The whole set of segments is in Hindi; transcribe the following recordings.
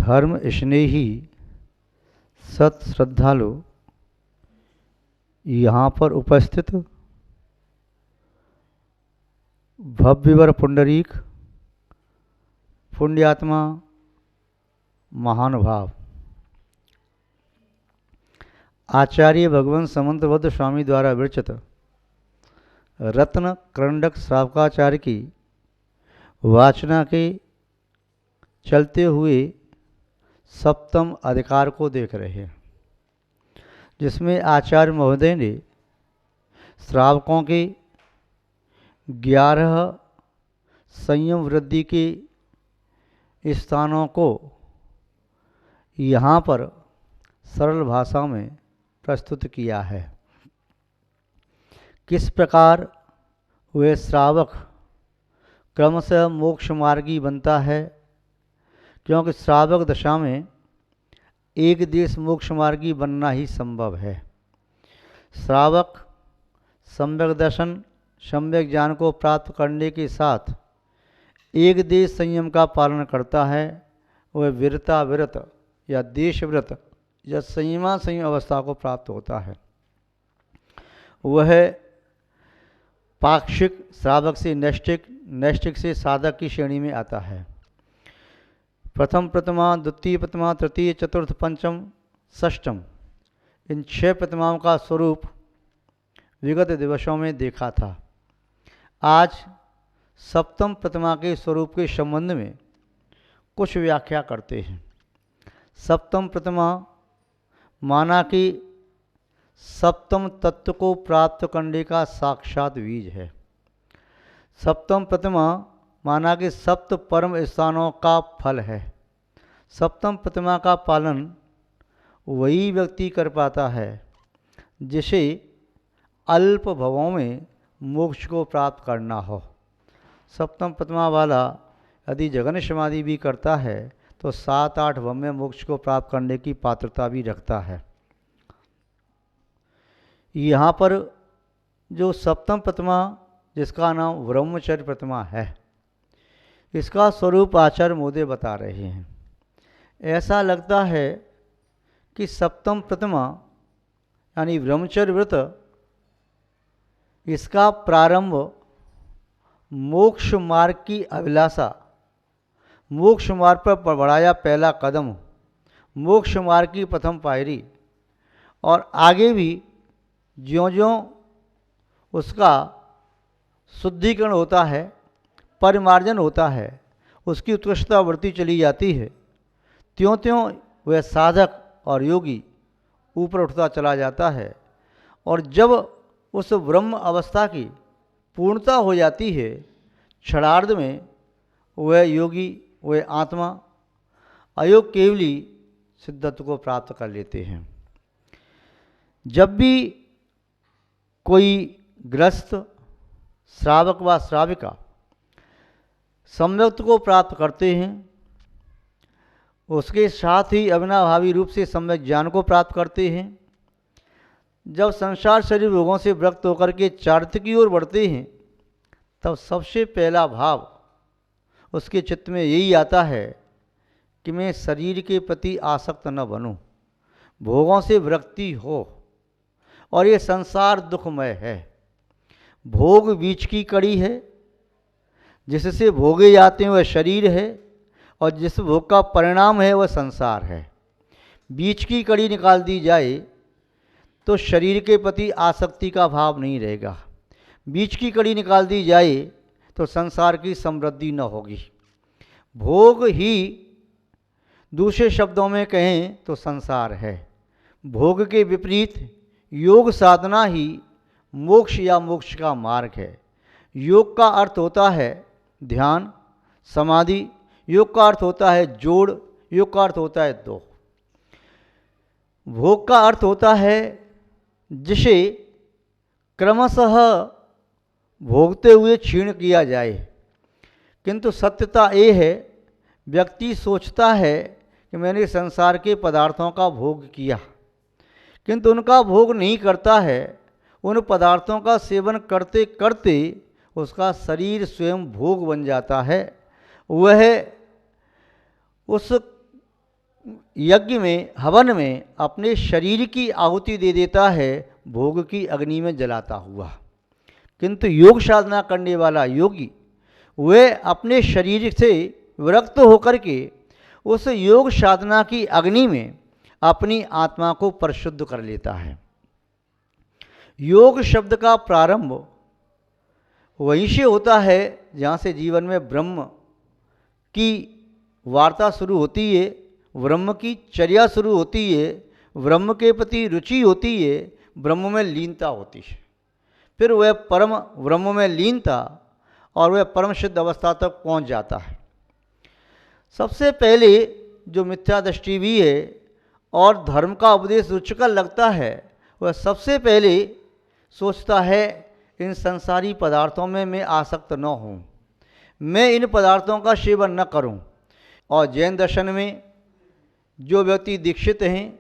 धर्म स्नेही सत श्रद्धालु यहाँ पर उपस्थित भव्यवर पुंडरीक पुण्यात्मा महानुभाव आचार्य भगवंत समंतबद्ध स्वामी द्वारा विरचित रत्न करंडक श्रावकाचार्य की वाचना के चलते हुए सप्तम अधिकार को देख रहे हैं, जिसमें आचार्य महोदय ने श्रावकों के 11 संयम वृद्धि के स्थानों को यहाँ पर सरल भाषा में प्रस्तुत किया है। किस प्रकार वह श्रावक क्रमशः मोक्ष मार्गी बनता है, क्योंकि श्रावक दशा में एक देश मोक्ष मार्गी बनना ही संभव है। श्रावक सम्यक दर्शन सम्यक ज्ञान को प्राप्त करने के साथ एक देश संयम का पालन करता है। वह वीरता व्रत या देश व्रत या संयमा संयम अवस्था को प्राप्त होता है। वह पाक्षिक श्रावक से नैष्ठिक, नैष्ठिक से साधक की श्रेणी में आता है। प्रथम प्रतिमा, द्वितीय प्रतिमा, तृतीय, चतुर्थ, पंचम, षष्ठम, इन 6 प्रतिमाओं का स्वरूप विगत दिवसों में देखा था। आज सप्तम प्रतिमा के स्वरूप के संबंध में कुछ व्याख्या करते हैं। सप्तम प्रतिमा माना कि सप्तम तत्व को प्राप्त करने का साक्षात बीज है। सप्तम प्रतिमा माना कि सप्त परम स्थानों का फल है। सप्तम प्रतिमा का पालन वही व्यक्ति कर पाता है जिसे अल्प भवों में मोक्ष को प्राप्त करना हो। सप्तम प्रतिमा वाला यदि जगन समाधि भी करता है तो 7-8 भव में मोक्ष को प्राप्त करने की पात्रता भी रखता है। यहाँ पर जो सप्तम प्रतिमा जिसका नाम ब्रह्मचर्य प्रतिमा है, इसका स्वरूप आचार्य महोदय बता रहे हैं। ऐसा लगता है कि सप्तम प्रतिमा यानी ब्रह्मचर्य व्रत, इसका प्रारंभ मोक्ष मार्ग की अभिलाषा, मोक्ष मार्ग पर बढ़ाया पहला कदम, मोक्ष मार्ग की प्रथम पायरी, और आगे भी ज्यों-ज्यों उसका शुद्धिकरण होता है, परिमार्जन होता है, उसकी उत्कृष्टता बढ़ती चली जाती है, त्यों-त्यों वह साधक और योगी ऊपर उठता चला जाता है। और जब उस ब्रह्म अवस्था की पूर्णता हो जाती है, क्षणार्ध में वह योगी, वह आत्मा अयोग केवली सिद्धत्व को प्राप्त कर लेते हैं। जब भी कोई गृहस्थ, श्रावक व श्राविका सम्यक्त को प्राप्त करते हैं, उसके साथ ही अविनाभावी रूप से सम्यक ज्ञान को प्राप्त करते हैं। जब संसार शरीर भोगों से विरक्त होकर के चारित्र की ओर बढ़ते हैं, तब सबसे पहला भाव उसके चित्त में यही आता है कि मैं शरीर के प्रति आसक्त न बनूं, भोगों से विरक्ति हो, और ये संसार दुखमय है। भोग बीच की कड़ी है, जिससे भोगे जाते हैं वह शरीर है, और जिस भोग का परिणाम है वह संसार है। बीच की कड़ी निकाल दी जाए तो शरीर के प्रति आसक्ति का भाव नहीं रहेगा। बीच की कड़ी निकाल दी जाए तो संसार की समृद्धि न होगी। भोग ही दूसरे शब्दों में कहें तो संसार है। भोग के विपरीत योग साधना ही मोक्ष या मोक्ष का मार्ग है। योग का अर्थ होता है ध्यान, समाधि, योग का अर्थ होता है जोड़, योग का अर्थ होता है दो। भोग का अर्थ होता है जिसे क्रमशः भोगते हुए क्षीण किया जाए। किंतु सत्यता ये है, व्यक्ति सोचता है कि मैंने संसार के पदार्थों का भोग किया, किंतु उनका भोग नहीं करता है। उन पदार्थों का सेवन करते करते उसका शरीर स्वयं भोग बन जाता है। वह उस यज्ञ में, हवन में अपने शरीर की आहुति दे देता है, भोग की अग्नि में जलाता हुआ। किंतु योग साधना करने वाला योगी वह अपने शरीर से विरक्त होकर के उस योग साधना की अग्नि में अपनी आत्मा को परिशुद्ध कर लेता है। योग शब्द का प्रारंभ वहीं से होता है जहाँ से जीवन में ब्रह्म की वार्ता शुरू होती है, ब्रह्म की चर्या शुरू होती है, ब्रह्म के प्रति रुचि होती है, ब्रह्म में लीनता होती है। फिर वह परम ब्रह्म में लीनता और वह परम सिद्ध अवस्था तक पहुँच जाता है। सबसे पहले जो मिथ्या दृष्टि भी है और धर्म का उपदेश रुचिकर लगता है, वह सबसे पहले सोचता है इन संसारी पदार्थों में मैं आसक्त न हूँ, मैं इन पदार्थों का सेवन न करूँ। और जैन दर्शन में जो व्यक्ति दीक्षित हैं,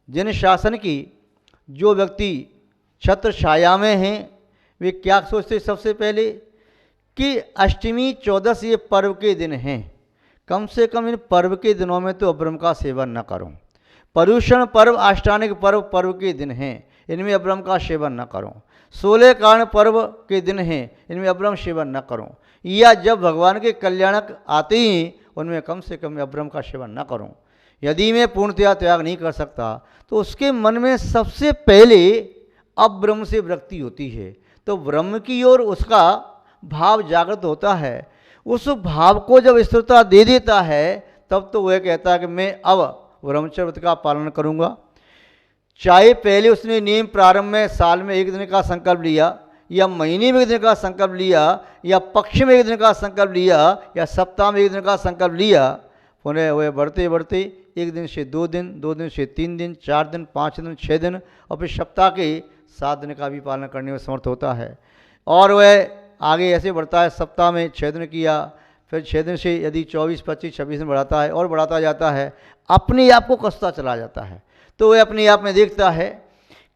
जिन शासन की जो व्यक्ति छत्र छाया में हैं, वे क्या सोचते सबसे पहले कि अष्टमी चौदस ये पर्व के दिन हैं, कम से कम इन पर्व के दिनों में तो अब्रह्म का सेवन न करूं। पर्युषण पर्व, अष्टांगिक पर्व पर्व के दिन हैं, इनमें अब्रह्म का सेवन न करूं। 16 कारण पर्व के दिन हैं, इनमें अब्रह्म सेवन न करूं। या जब भगवान के कल्याणक आते ही उनमें कम से कम अब्रह्म का सेवन न करूं। यदि मैं पूर्णतया त्याग नहीं कर सकता तो उसके मन में सबसे पहले अब्रह्म से विरक्ति होती है, तो ब्रह्म की ओर उसका भाव जागृत होता है। उस भाव को जब स्थिरता दे देता है तब तो वह कहता है कि मैं अब ब्रह्मचर्य व्रत का पालन करूंगा। चाहे पहले उसने नियम प्रारंभ में साल में एक दिन का संकल्प लिया, या महीने में एक दिन का संकल्प लिया, या पक्ष में एक दिन का संकल्प लिया, या सप्ताह में एक दिन का संकल्प लिया, पुनः वह बढ़ते बढ़ते एक दिन से 2 दिन, 2 दिन से 3 दिन, 4 दिन, 5 दिन, 6 दिन और फिर सप्ताह के 7 दिन का भी पालन करने में समर्थ होता है। और वह आगे ऐसे बढ़ता है, सप्ताह में 6 दिन किया, फिर 6 दिन से यदि 24, 25, 26 दिन बढ़ाता है और बढ़ाता जाता है, अपने आप को कसता चला जाता है। तो वह अपने आप में देखता है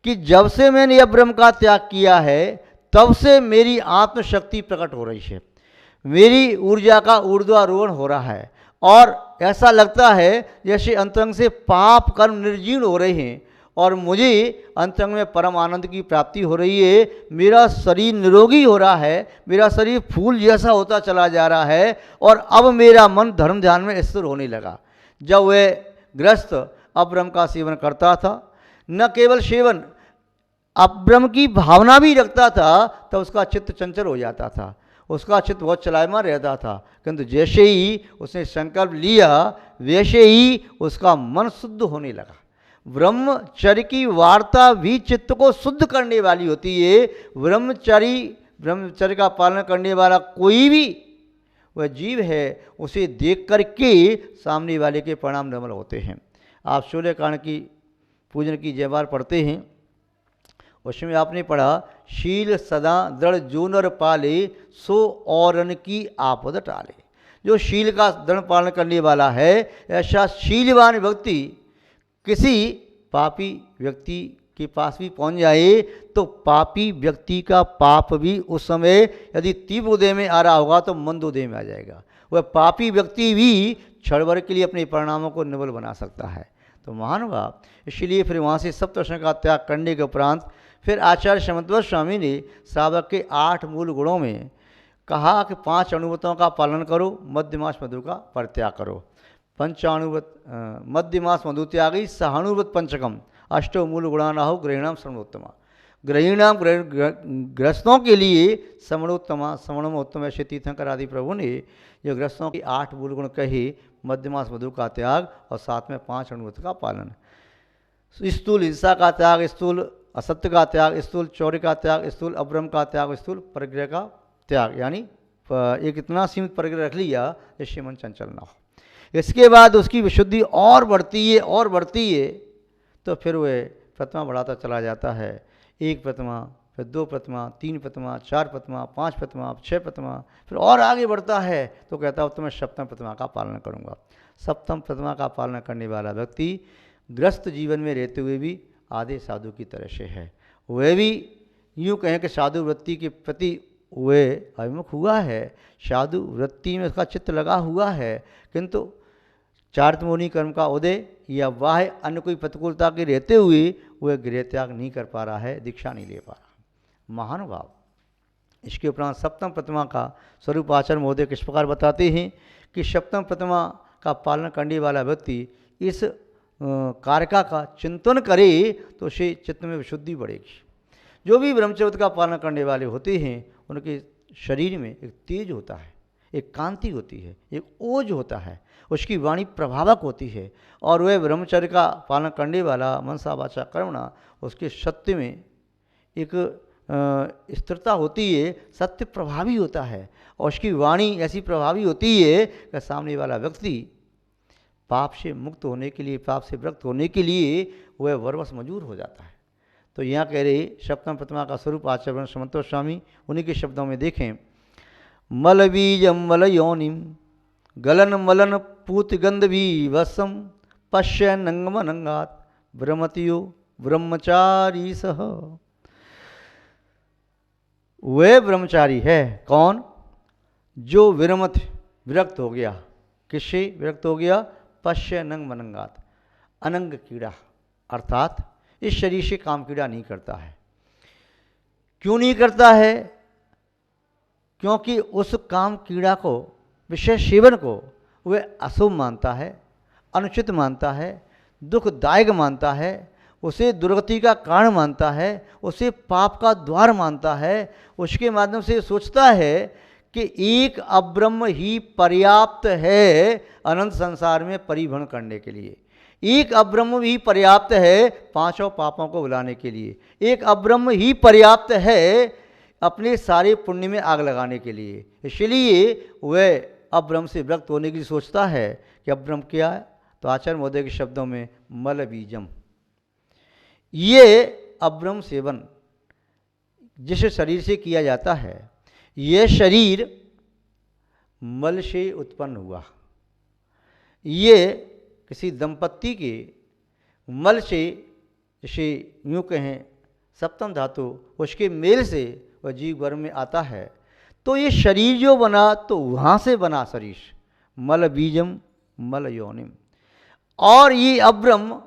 कि जब से मैंने यह ब्रह्म का त्याग किया है तब से मेरी आत्मशक्ति प्रकट हो रही है, मेरी ऊर्जा का ऊर्ध्वारोहण हो रहा है, और ऐसा लगता है जैसे अंतरंग से पाप कर्म निर्जीर्ण हो रहे हैं और मुझे अंतरंग में परम आनंद की प्राप्ति हो रही है। मेरा शरीर निरोगी हो रहा है, मेरा शरीर फूल जैसा होता चला जा रहा है, और अब मेरा मन धर्म ध्यान में स्थिर होने लगा। जब वह गृहस्थ अब्रह्म का सेवन करता था, न केवल सेवन, अब्रह्म की भावना भी रखता था, तब उसका चित्त चंचल हो जाता था, उसका चित्त बहुत चलायमान रहता था। किंतु जैसे ही उसने संकल्प लिया वैसे ही उसका मन शुद्ध होने लगा। ब्रह्मचर्य की वार्ता भी चित्त को शुद्ध करने वाली होती है। ब्रह्मचर्य का पालन करने वाला कोई भी वह जीव है, उसे देख कर के सामने वाले के परिणाम निर्मल होते हैं। आप 16 कारण की पूजन की जय बार पढ़ते हैं, उसमें आपने पढ़ा, शील सदा दृढ़ जो नर पाले सो औरन की आपद टाले। जो शील का दृढ़ पालन करने वाला है, ऐसा शीलवान व्यक्ति किसी पापी व्यक्ति के पास भी पहुंच जाए तो पापी व्यक्ति का पाप भी उस समय यदि तीव्र उदय में आ रहा होगा तो मंद उदय में आ जाएगा। वह पापी व्यक्ति भी क्षण भर के लिए अपने परिणामों को निर्बल बना सकता है। तो महान हुआ, इसलिए फिर वहाँ से सप्तर्षण का त्याग करने के उपरांत फिर आचार्य समन्वय स्वामी ने साधक के 8 मूल गुणों में कहा कि 5 अणुव्रतों का पालन करो, मध्यमास मधु का परित्याग करो। पंचाणुव्रत मध्यमास मधु त्यागी सहाणुव्रत पंचकम अष्टो मूल गुणानाहु गृहिणाम श्रवणोत्तमा। गृहिणाम गृहस्थों के लिए श्रवणोत्तमा, श्रवणोत्तम ऐसे तीर्थंकर आदि प्रभु ने जो गृहस्थों की 8 मूल गुण कहे, मध्यमास मधु का त्याग और साथ में 5 अणुव्रत का पालन, स्थूल हिंसा का त्याग, स्थूल असत्य का त्याग, स्थूल चौर्य का त्याग, स्थूल अब्रह्म का त्याग, स्थूल परिग्रह का त्याग, यानी एक इतना सीमित परिग्रह रख लिया जिससे मन चंचल ना हो। इसके बाद उसकी विशुद्धि और बढ़ती है और बढ़ती है, तो फिर वह प्रतिमा बढ़ाता चला जाता है। 1 प्रतिमा, फिर 2 प्रतिमा, 3 प्रतिमा, 4 प्रतिमा, 5 प्रतिमा, 6 प्रतिमा, फिर और आगे बढ़ता है तो कहता है तो मैं सप्तम प्रतिमा का पालन करूँगा। सप्तम प्रतिमा का पालन करने वाला व्यक्ति ग्रस्त जीवन में रहते हुए भी आधे साधु की तरह से है। वह भी यूँ कहें कि साधु वृत्ति के प्रति वह अभिमुख हुआ है, साधु वृत्ति में उसका चित्त लगा हुआ है, किंतु चारित्र्यमुनि कर्म का उदय या बाह्य अन्य कोई प्रतिकूलता के रहते हुए वह गृह त्याग नहीं कर पा रहा है, दीक्षा नहीं ले पा रहा। महानुभाव, इसके उपरांत सप्तम प्रतिमा का स्वरूप आचार्य महोदय किस प्रकार बताते हैं कि सप्तम प्रतिमा का पालन करने वाला व्यक्ति इस कारका का चिंतन करे तो उसे चित्त में विशुद्धि बढ़ेगी। जो भी ब्रह्मचर्य का पालन करने वाले होते हैं उनके शरीर में एक तेज होता है, एक कांति होती है, एक ओज होता है, उसकी वाणी प्रभावक होती है और वह ब्रह्मचर्य का पालन करने वाला मनसा वाचा कर्मणा उसके सत्य में एक स्थिरता होती है, सत्य प्रभावी होता है और उसकी वाणी ऐसी प्रभावी होती है कि सामने वाला व्यक्ति पाप से मुक्त होने के लिए, पाप से विरक्त होने के लिए वह वरवश मजबूर हो जाता है। तो यहाँ कह रहे सप्तम प्रतिमा का स्वरूप आचार्य समंत स्वामी उन्हीं के शब्दों में देखें, मल बीजम मल योनिम गलन मलन पूत गंध भी वसम पश्य नंगम नंगात ब्रह्मतियो ब्रह्मचारी सह। वह ब्रह्मचारी है कौन? जो विरक्त हो गया। किससे विरक्त हो गया? पश्य नंग मनंगात, अनंग कीड़ा, अर्थात इस शरीर से काम कीड़ा नहीं करता है। क्यों नहीं करता है? क्योंकि उस काम कीड़ा को, विषय सेवन को वह अशुभ मानता है, अनुचित मानता है, दुखदायक मानता है, उसे दुर्गति का कारण मानता है, उसे पाप का द्वार मानता है। उसके माध्यम से सोचता है कि एक अब्रह्म ही पर्याप्त है अनंत संसार में परिभ्रमण करने के लिए। एक अब्रह्म ही पर्याप्त है पांचों पापों को बुलाने के लिए। एक अब्रह्म ही पर्याप्त है अपने सारे पुण्य में आग लगाने के लिए। इसलिए वह अब्रह्म से विरक्त होने की सोचता है कि अब्रह्म क्या है? तो आचार्य महोदय के शब्दों में मल बीजम, ये अब्रह्म सेवन जिस शरीर से किया जाता है, यह शरीर मल से उत्पन्न हुआ। ये किसी दंपत्ति के मल से, जैसे यूँ कहें सप्तम धातु, उसके मेल से वह जीव गर्भ में आता है। तो ये शरीर जो बना तो वहाँ से बना शरीर, मल बीजम मल योनिम। और ये अब्रह्म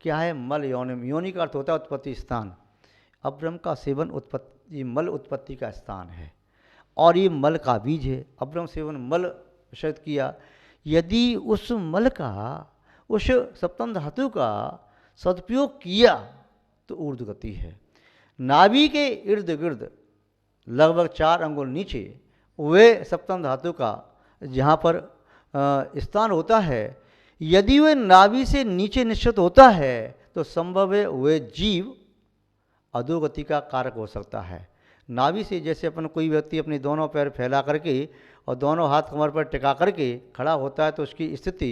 क्या है? मल योनिम। योनि का अर्थ होता है उत्पत्ति स्थान। अब्रह्म का सेवन उत्पत्ति, मल उत्पत्ति का स्थान है और ये मल का बीज है। अब्रह्म सेवन मल विषय किया। यदि उस मल का, उस सप्तम धातु का सदुपयोग किया तो ऊर्ध्व गति है। नाभि के इर्द गिर्द लगभग 4 अंगुल नीचे वे सप्तम धातु का जहाँ पर स्थान होता है, यदि वह नाभि से नीचे निश्चित होता है तो संभव है वह जीव अधोगति का कारक हो सकता है। नाभि से जैसे अपन कोई व्यक्ति अपने दोनों पैर फैला करके और दोनों हाथ कमर पर टिका करके खड़ा होता है तो उसकी स्थिति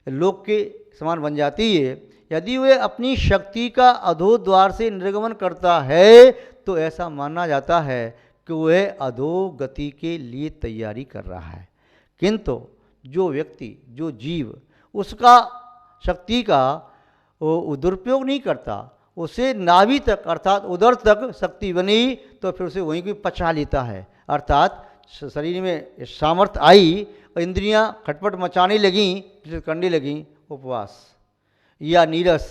लोक के समान बन जाती है। यदि वह अपनी शक्ति का अधोद्वार से निर्गमन करता है तो ऐसा माना जाता है कि वह अधोगति के लिए तैयारी कर रहा है। किंतु जो व्यक्ति, जो जीव उसका शक्ति का दुरुपयोग नहीं करता, उसे नाभि तक अर्थात उदर तक शक्ति बनी तो फिर उसे वहीं भी पचा लेता है। अर्थात शरीर में सामर्थ्य आई और इंद्रियां खटपट मचाने लगीं, करने लगीं, उपवास या नीरस,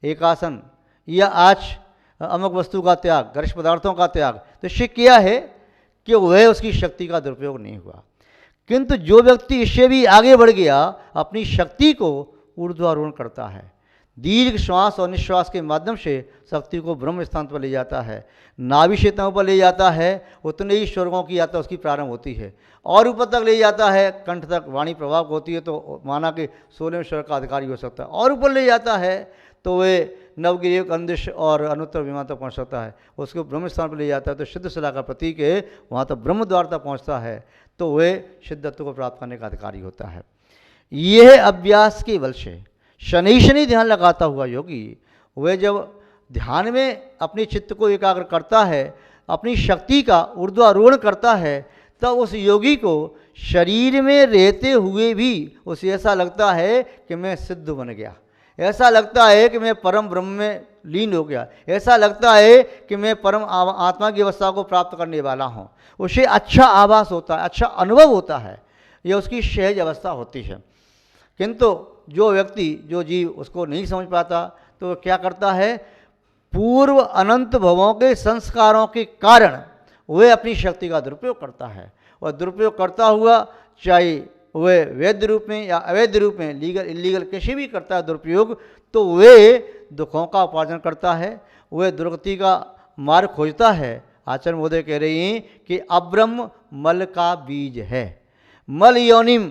एकासन या आज अमुक वस्तु का त्याग, गरिष्ठ पदार्थों का त्याग, तो इससे क्या है कि वह उसकी शक्ति का दुरुपयोग नहीं हुआ। किंतु जो व्यक्ति इससे भी आगे बढ़ गया, अपनी शक्ति को ऊर्ध्वारोहण करता है, दीर्घ श्वास और निश्वास के माध्यम से शक्ति को ब्रह्म स्थान पर ले जाता है, नाभि से तहों पर ले जाता है, उतने ही स्वर्गों की यात्रा उसकी प्रारंभ होती है और ऊपर तक ले जाता है, कंठ तक वाणी प्रभाव होती है तो माना कि 16वें स्वर्ग का अधिकारी हो सकता है। और ऊपर ले जाता है तो वे नवगिरी कंदिश और अनुत्तर विमान तक पहुँच सकता है। उसको ब्रह्म स्थान पर ले जाता है तो सिद्ध शिला का प्रतीक है, वहाँ तक ब्रह्म द्वार तक पहुँचता है तो वह सिद्धत्व को प्राप्त करने का अधिकारी होता है। यह अभ्यास के बल से शनि ध्यान लगाता हुआ योगी वह जब ध्यान में अपने चित्त को एकाग्र करता है, अपनी शक्ति का ऊर्ध्वारोहण करता है, तब उस योगी को शरीर में रहते हुए भी उसे ऐसा लगता है कि मैं सिद्ध बन गया, ऐसा लगता है कि मैं परम ब्रह्म में लीन हो गया, ऐसा लगता है कि मैं परम आत्मा की अवस्था को प्राप्त करने वाला हूँ। उसे अच्छा आभास होता है, अच्छा अनुभव होता है, यह उसकी सहज अवस्था होती है। किंतु जो व्यक्ति, जो जीव उसको नहीं समझ पाता, तो वो क्या करता है, पूर्व अनंत भवों के संस्कारों के कारण वह अपनी शक्ति का दुरुपयोग करता है। और दुरुपयोग करता हुआ, चाहे वह वैध रूप में या अवैध रूप में, लीगल इलीगल किसी भी करता है दुरुपयोग, तो वे दुखों का उपार्जन करता है, वह दुर्गति का मार्ग खोजता है। आचार्य महोदय कह रहे हैं कि अब्रह्म मल का बीज है। मल योनिम,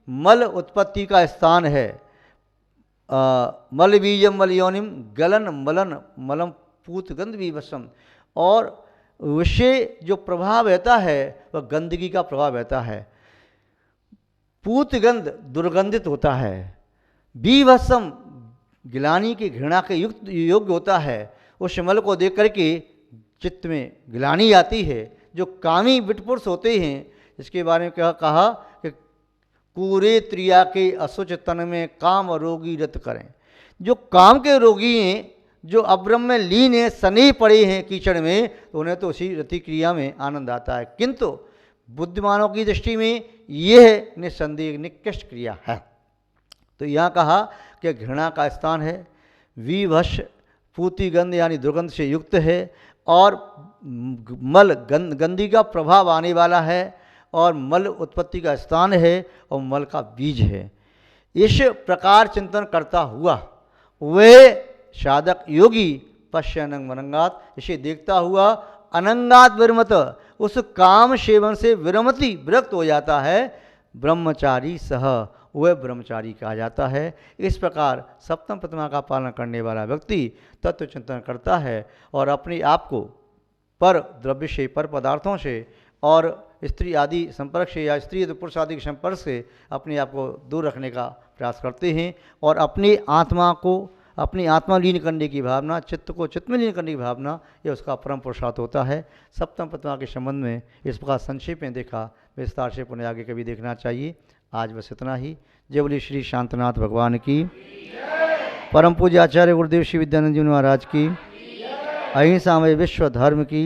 मल उत्पत्ति का स्थान है। मल बीजम मल योनिम गलन मलन मलम पूत गंध विवशम। और उससे जो प्रभाव रहता है वह गंदगी का प्रभाव रहता है। पूत गंध दुर्गंधित होता है, बीभत्सम गिलानी की घृणा के युक्त योग्य होता है। उस मल को देख करके चित्त में गिलानी आती है। जो कामी विटपुरुष होते हैं, इसके बारे में कहा कि कूरे त्रिया के असुच तन में काम रोगी रत करें। जो काम के रोगी हैं, जो अब्रह्म में लीन है, सने पड़े हैं कीचड़ में, तो उन्हें तो उसी रति क्रिया में आनंद आता है। किंतु बुद्धिमानों की दृष्टि में यह निस्संदेह निकृष्ट क्रिया है। तो यहाँ कहा कि घृणा का स्थान है, विभश पूति गंध यानी दुर्गंध से युक्त है, और मल गंदी का प्रभाव आने वाला है, और मल उत्पत्ति का स्थान है, और मल का बीज है। इस प्रकार चिंतन करता हुआ वह साधक योगी पश्यनंग मनंगात, इसे देखता हुआ अनंगात विरमत, उस काम सेवन से विरमति विरक्त हो जाता है। ब्रह्मचारी सह, वह ब्रह्मचारी कहा जाता है। इस प्रकार सप्तम प्रतिमा का पालन करने वाला व्यक्ति तत्व चिंतन करता है और अपने आप को पर द्रव्य से, पर पदार्थों से और स्त्री आदि संपर्क से या स्त्री तो पुरुष आदि के संपर्क से अपने आप को दूर रखने का प्रयास करते हैं, और अपनी आत्मा को अपनी आत्मा लीन करने की भावना, चित्त को चित्त में लीन करने की भावना, ये उसका परम पुरुषार्थ होता है। सप्तम प्रतिमा के संबंध में इस प्रकार संक्षेप में देखा, विस्तार से पुनः आगे कभी देखना चाहिए। आज बस इतना ही। जय बोली श्री शांतनाथ भगवान की, परम पूज्य आचार्य गुरुदेव श्री विद्यानंद जी महाराज की, अहिंसा में विश्व धर्म की।